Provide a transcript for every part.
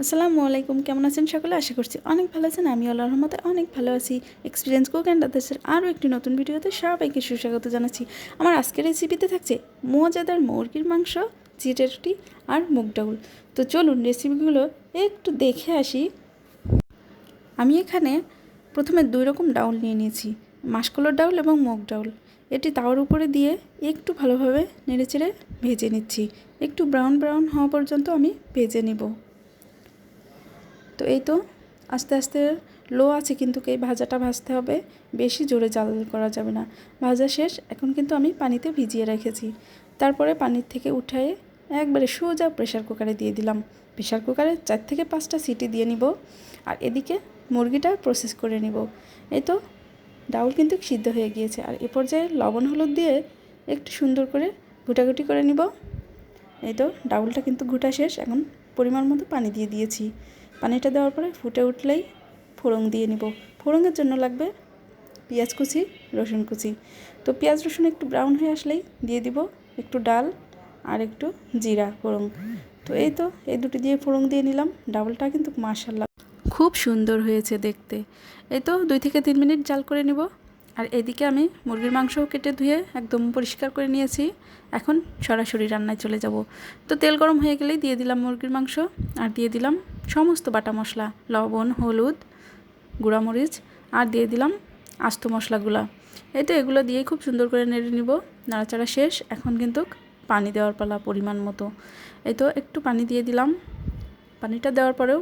আসসালামু আলাইকুম, কেমন আছেন সকলে? আশা করছি অনেক ভালো আছেন। আমি আল্লাহর রহমতে অনেক ভালো আছি। এক্সপিরিয়েন্স কুক অ্যান্ড আদার্সের আরও একটি নতুন ভিডিওতে সবাইকে সুস্বাগত জানাচ্ছি। আমার আজকের রেসিপিতে থাকছে মজাদার মুরগির মাংস, চিটে রুটি আর মুগ ডাউল। তো চলুন রেসিপিগুলো একটু দেখে আসি। আমি এখানে প্রথমে 2 রকম ডাউল নিয়ে নিয়েছি, মাসকলাইর ডাউল এবং মুগ ডাউল। এটি তাওয়ার উপরে দিয়ে একটু ভালোভাবে নেড়েচেড়ে ভেজে নিচ্ছি। একটু ব্রাউন ব্রাউন হওয়া পর্যন্ত আমি ভেজে নিব। তো এই তো আস্তে আস্তে লো আছে, কিন্তু এই ভাজাটা ভাজতে হবে, বেশি জোরে জাল করা যাবে না। ভাজা শেষ। এখন কিন্তু আমি পানিতে ভিজিয়ে রেখেছি। তারপরে পানির থেকে উঠায়ে একবারে সোজা প্রেশার কুকারে দিয়ে দিলাম। প্রেশার কুকারে 4 থেকে 5টা সিটি দিয়ে নিব, আর এদিকে মুরগিটা প্রসেস করে নিব। এই তো ডাউল কিন্তু সিদ্ধ হয়ে গিয়েছে, আর এ পর্যায়ে লবণ হলুদ দিয়ে একটু সুন্দর করে ঘুটাঘুটি করে নিব। এই তো ডাউলটা কিন্তু ঘুটা শেষ। এখন পরিমাণ মতো পানি দিয়ে দিয়েছি। পানিটা দেওয়ার পরে ফুটে উঠলেই ফোড়ন দিয়ে নিব। ফোড়নের জন্য লাগবে পেঁয়াজ কুচি, রসুন কুচি। তো পেঁয়াজ রসুন একটু ব্রাউন হয়ে আসলেই দিয়ে দিব একটু ডাল আর একটু জিরা ফোড়ন। তো এই তো এই দুটি দিয়ে ফোড়ন দিয়ে নিলাম। ডাউলটা কিন্তু মাশাআল্লাহ খুব সুন্দর হয়েছে দেখতে। এই তো 2 থেকে 3 মিনিট জাল করে নিব। আর এদিকে আমি মুরগির মাংসও কেটে ধুয়ে একদম পরিষ্কার করে নিয়েছি। এখন সরাসরি রান্নায় চলে যাব। তো তেল গরম হয়ে গেলেই দিয়ে দিলাম মুরগির মাংস, আর দিয়ে দিলাম সমস্ত বাটা মশলা, লবণ, হলুদ, গুঁড়ামরিচ, আর দিয়ে দিলাম আস্ত মশলাগুলো। এই তো এগুলো দিয়ে খুব সুন্দর করে নেড়ে নিব। নাড়াচাড়া শেষ। এখন কিন্তু পানি দেওয়ার পালা পরিমাণ মতো। এই তো একটু পানি দিয়ে দিলাম। পানিটা দেওয়ার পরেও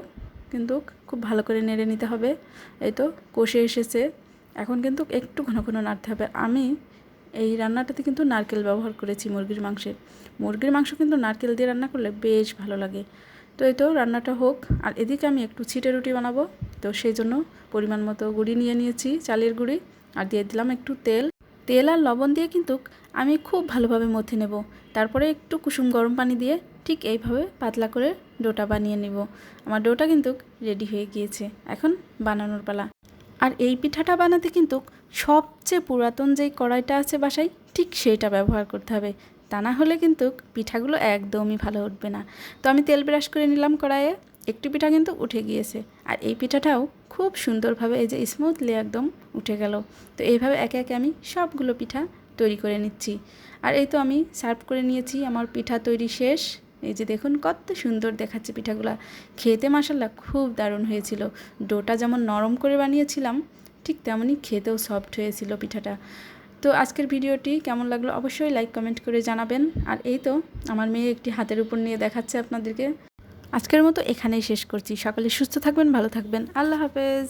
কিন্তু খুব ভালো করে নেড়ে নিতে হবে। এই তো কষে এসেছে। এখন কিন্তু একটু ঘন ঘন নাড়তে হবে। আমি এই রান্নাটাতে কিন্তু নারকেল ব্যবহার করেছি মুরগির মাংসে। মুরগির মাংস কিন্তু নারকেল দিয়ে রান্না করলে বেশ ভালো লাগে। তো এই তো রান্নাটা হোক। আর এদিকে আমি একটু ছিটে রুটি বানাবো। তো সেই জন্য পরিমাণ মতো গুঁড়ি নিয়ে নিয়েছি, চালের গুঁড়ি, আর দিয়ে দিলাম একটু তেল। তেল আর লবণ দিয়ে কিন্তু আমি খুব ভালোভাবে মথে নেব। তারপরে একটু কুসুম গরম পানি দিয়ে ঠিক এইভাবে পাতলা করে ডোটা বানিয়ে নেব। আমার ডোটা কিন্তু রেডি হয়ে গিয়েছে। এখন বানানোর পালা। আর এই পিঠাটা বানাতে কিন্তু সবচেয়ে পুরাতন যেই কড়াইটা আছে বাসায়, ঠিক সেইটা ব্যবহার করতে হবে। তা না হলে কিন্তু পিঠাগুলো একদমই ভালো উঠবে না। তো আমি তেল ব্রাশ করে নিলাম কড়াইয়ে। একটি পিঠা কিন্তু উঠে গিয়েছে। আর এই পিঠাটাও খুব সুন্দরভাবে এই যে স্মুথলি একদম উঠে গেল। তো এইভাবে একে একে আমি সবগুলো পিঠা তৈরি করে নিচ্ছি। আর এই তো আমি সার্ভ করে নিয়েছি। আমার পিঠা তৈরি শেষ। এই যে দেখুন কত সুন্দর দেখাচ্ছে পিঠাগুলা। খেতে মাশাআল্লাহ খুব দারুণ হয়েছিল। ডোটা যেমন নরম করে বানিয়েছিলাম, ঠিক তেমনই খেতেও সফট হয়েছিল পিঠাটা। তো আজকের ভিডিওটি কেমন লাগলো অবশ্যই লাইক কমেন্ট করে জানাবেন। আর এই তো আমার মেয়ে একটি হাতের উপর নিয়ে দেখাচ্ছে আপনাদেরকে। আজকের মতো এখানেই শেষ করছি। সকালে সুস্থ থাকবেন, ভালো থাকবেন। আল্লাহ হাফেজ।